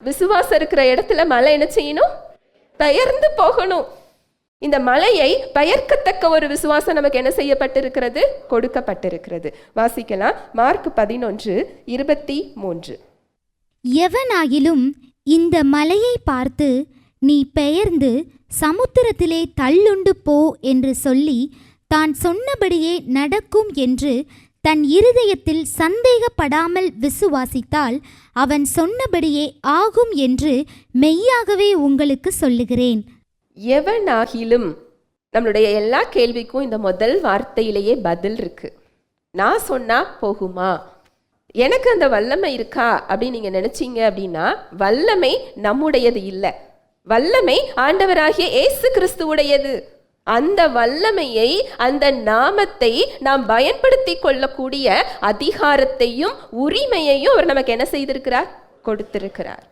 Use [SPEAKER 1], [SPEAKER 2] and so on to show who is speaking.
[SPEAKER 1] விசுவாசம் இருக்கிற இடத்துல மலை என்ன செய்யணும்? பெயர்ந்து போகணும். இந்த மலையை பெயர்க்கத்தக்க ஒரு விசுவாசம் நமக்கு என்ன செய்யப்பட்டிருக்கிறது? கொடுக்கப்பட்டிருக்கிறது. வாசிக்கலாம். மார்க் 11:23.
[SPEAKER 2] எவனாகிலும் இந்த மலையை பார்த்து நீ பெயர்ந்து சமுத்திரத்திலே தள்ளுண்டு போ என்று சொல்லி தான் சொன்னபடியே நடக்கும் என்று தன் இருதயத்தில் சந்தேகப்படாமல் விசுவாசித்தால் அவன் சொன்னபடியே ஆகும் என்று மெய்யாகவே உங்களுக்கு சொல்லுகிறேன்.
[SPEAKER 1] எவனாகிலும், நம்மளுடைய எல்லா கேள்விக்கும் இந்த முதல் வார்த்தையிலேயே பதில் இருக்கு. நான் சொன்னா போகுமா? எனக்கு அந்த வல்லமை இருக்கா அப்படின்னு நீங்க நினைச்சீங்க அப்படின்னா, வல்லமை நம்முடையது இல்லை, வல்லமை ஆண்டவராகிய இயேசு கிறிஸ்துவுடையது. அந்த வல்லமையை, அந்த நாமத்தை நாம் பயன்படுத்தி கொள்ளக்கூடிய அதிகாரத்தையும் உரிமையையும் அவர் நமக்கு என்ன செய்திருக்கிறார்? கொடுத்திருக்கிறார்.